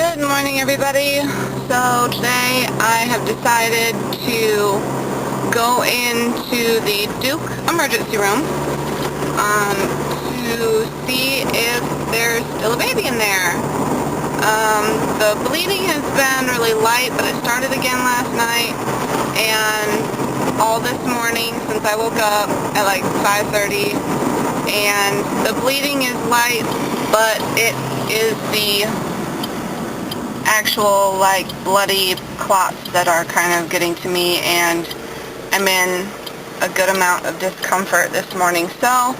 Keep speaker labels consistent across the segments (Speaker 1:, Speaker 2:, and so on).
Speaker 1: Good morning, everybody. So today I have decided to go into the Duke emergency room to see if there's still a baby in there. The bleeding has been really light, but it started again last night, and all this morning since I woke up at like 5:30, and the bleeding is light, but it is the actual like bloody clots that are kind of getting to me, and I'm in a good amount of discomfort this morning. So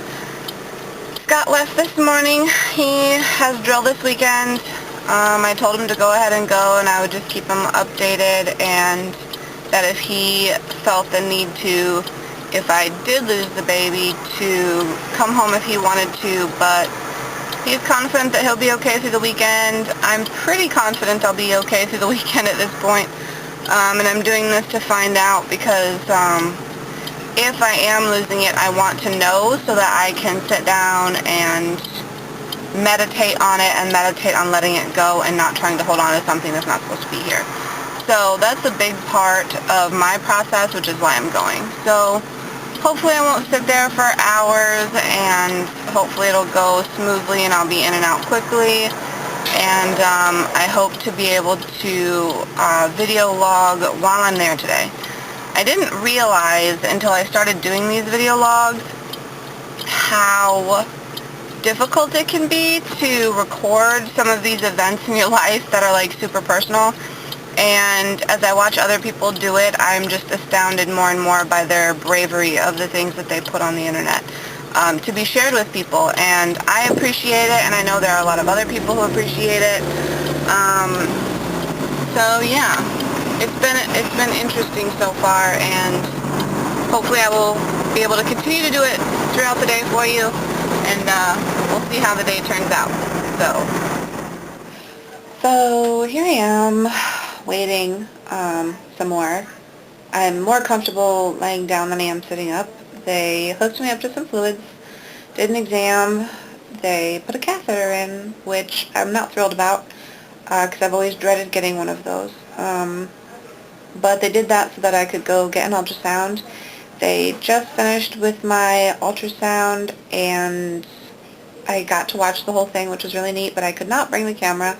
Speaker 1: Scott left this morning. He has drill this weekend. I told him to go ahead and go, and I would just keep him updated, and that if he felt the need to, if I did lose the baby, to come home if he wanted to, but he's confident that he'll be okay through the weekend. I'm pretty confident I'll be okay through the weekend at this point. And I'm doing this to find out because if I am losing it, I want to know so that I can sit down and meditate on it and meditate on letting it go and not trying to hold on to something that's not supposed to be here. So that's a big part of my process, which is why I'm going. So hopefully I won't sit there for hours, and hopefully it'll go smoothly and I'll be in and out quickly. And I hope to be able to video log while I'm there today. I didn't realize until I started doing these video logs how difficult it can be to record some of these events in your life that are like super personal. And as I watch other people do it, I'm just astounded more and more by their bravery of the things that they put on the internet to be shared with people. And I appreciate it, and I know there are a lot of other people who appreciate it. So yeah, it's been interesting so far, and hopefully I will be able to continue to do it throughout the day for you, and we'll see how the day turns out. So here I am, waiting some more. I'm more comfortable laying down than I am sitting up. They hooked me up to some fluids, did an exam, they put a catheter in, which I'm not thrilled about because I've always dreaded getting one of those. But they did that so that I could go get an ultrasound. They just finished with my ultrasound, and I got to watch the whole thing, which was really neat, but I could not bring the camera.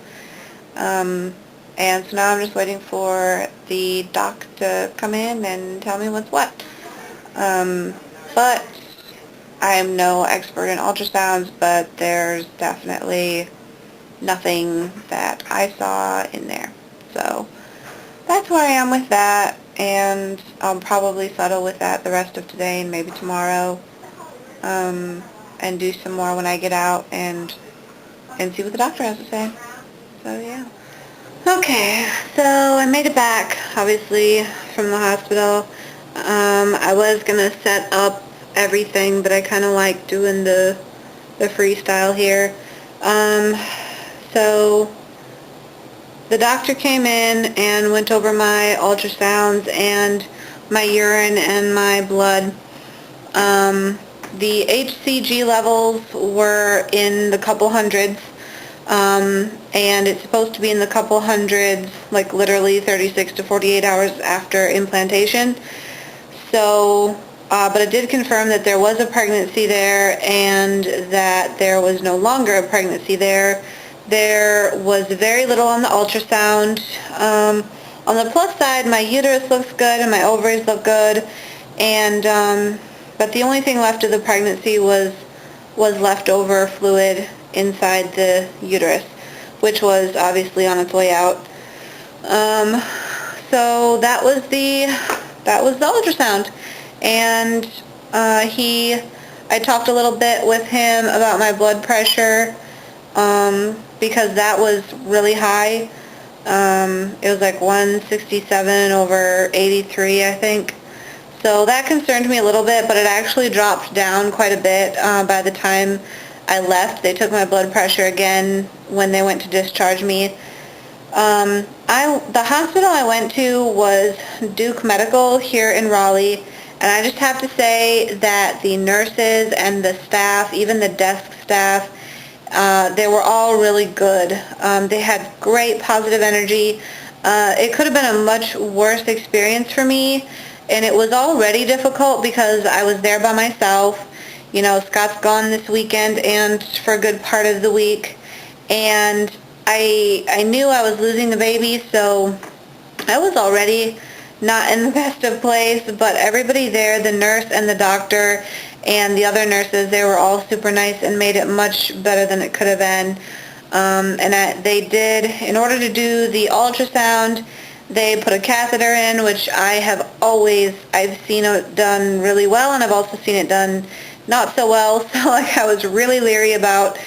Speaker 1: And so now I'm just waiting for the doc to come in and tell me what's what. But I'm no expert in ultrasounds, but there's definitely nothing that I saw in there. So that's where I am with that, and I'll probably settle with that the rest of today and maybe tomorrow, and do some more when I get out and see what the doctor has to say. So yeah. Okay, so I made it back, obviously, from the hospital. I was going to set up everything, but I kind of like doing the freestyle here. So the doctor came in and went over my ultrasounds and my urine and my blood. The HCG levels were in the couple hundreds. And it's supposed to be in the couple hundreds, like literally 36 to 48 hours after implantation. So, but it did confirm that there was a pregnancy there and that there was no longer a pregnancy there. There was very little on the ultrasound. On the plus side, my uterus looks good and my ovaries look good, and but the only thing left of the pregnancy was leftover fluid inside the uterus, which was obviously on its way out. So that was the ultrasound, and I talked a little bit with him about my blood pressure, because that was really high. It was like 167 over 83, I think. So that concerned me a little bit, but it actually dropped down quite a bit by the time I left. They took my blood pressure again when they went to discharge me. The hospital I went to was Duke Medical here in Raleigh, and I just have to say that the nurses and the staff, even the desk staff, They were all really good. They had great positive energy. It could have been a much worse experience for me, and it was already difficult because I was there by myself. You know, Scott's gone this weekend and for a good part of the week, and I knew I was losing the baby, so I was already not in the best of place, but everybody there, the nurse and the doctor and the other nurses, they were all super nice and made it much better than it could have been. They did, in order to do the ultrasound, they put a catheter in, which I've seen it done really well, and I've also seen it done not so well. So like I was really leery about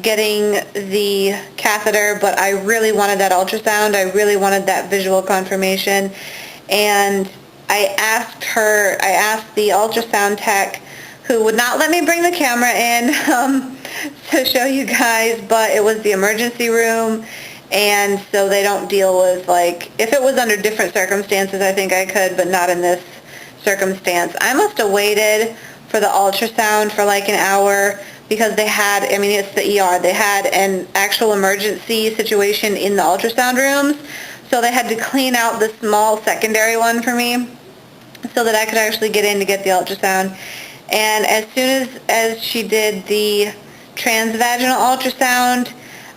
Speaker 1: getting the catheter, but I really wanted that ultrasound. I really wanted that visual confirmation. And I asked the ultrasound tech, who would not let me bring the camera in to show you guys, but it was the emergency room, and so they don't deal with, like, if it was under different circumstances, I think I could, but not in this circumstance. I must have waited for the ultrasound for like an hour because it's the ER, they had an actual emergency situation in the ultrasound rooms, so they had to clean out the small secondary one for me so that I could actually get in to get the ultrasound. And as soon as she did the transvaginal ultrasound,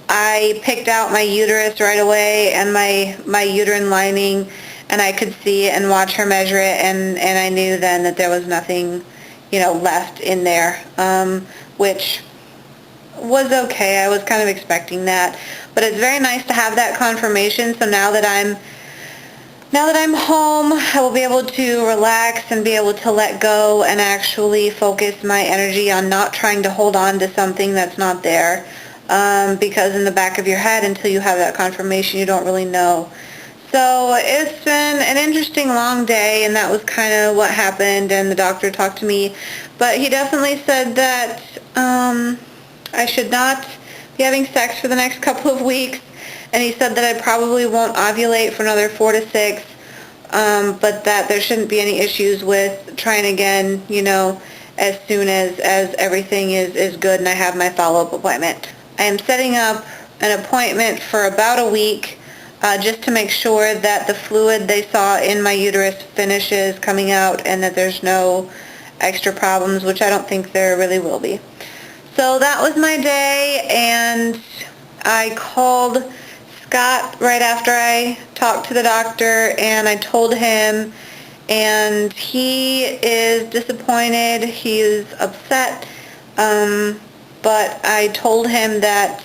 Speaker 1: I picked out my uterus right away and my uterine lining, and I could see it and watch her measure it, and I knew then that there was nothing, left in there, which was okay. I was kind of expecting that. But it's very nice to have that confirmation, so now that I'm home, I will be able to relax and be able to let go and actually focus my energy on not trying to hold on to something that's not there. Because in the back of your head, until you have that confirmation, you don't really know. So it's been an interesting long day, and that was kind of what happened, and the doctor talked to me. But he definitely said that I should not be having sex for the next couple of weeks, and he said that I probably won't ovulate for another 4 to 6, but that there shouldn't be any issues with trying again, as soon as everything is good and I have my follow-up appointment. I am setting up an appointment for about a week just to make sure that the fluid they saw in my uterus finishes coming out and that there's no extra problems, which I don't think there really will be. So that was my day, and I called Scott right after I talked to the doctor, and I told him, and he is disappointed, he is upset, but I told him that,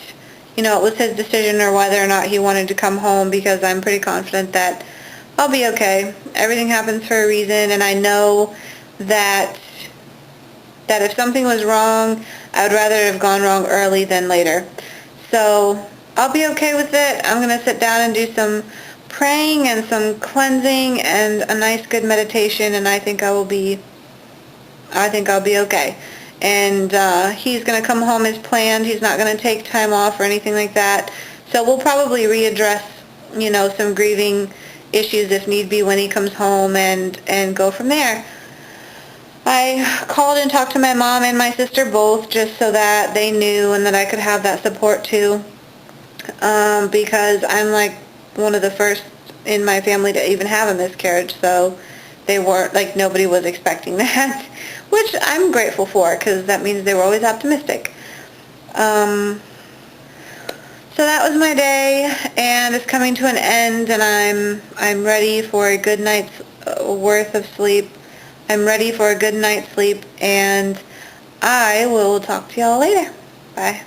Speaker 1: it was his decision or whether or not he wanted to come home, because I'm pretty confident that I'll be okay. Everything happens for a reason, and I know that if something was wrong, I would rather have gone wrong early than later. So I'll be okay with it. I'm going to sit down and do some praying and some cleansing and a nice good meditation, and I think I'll be okay. And he's going to come home as planned. He's not going to take time off or anything like that. So we'll probably readdress, some grieving issues if need be when he comes home, and go from there. I called and talked to my mom and my sister both, just so that they knew and that I could have that support too, because I'm like one of the first in my family to even have a miscarriage, so they weren't, like, nobody was expecting that, which I'm grateful for, because that means they were always optimistic. So that was my day, and it's coming to an end, and I'm ready for a good night's worth of sleep. I'm ready for a good night's sleep, and I will talk to y'all later. Bye.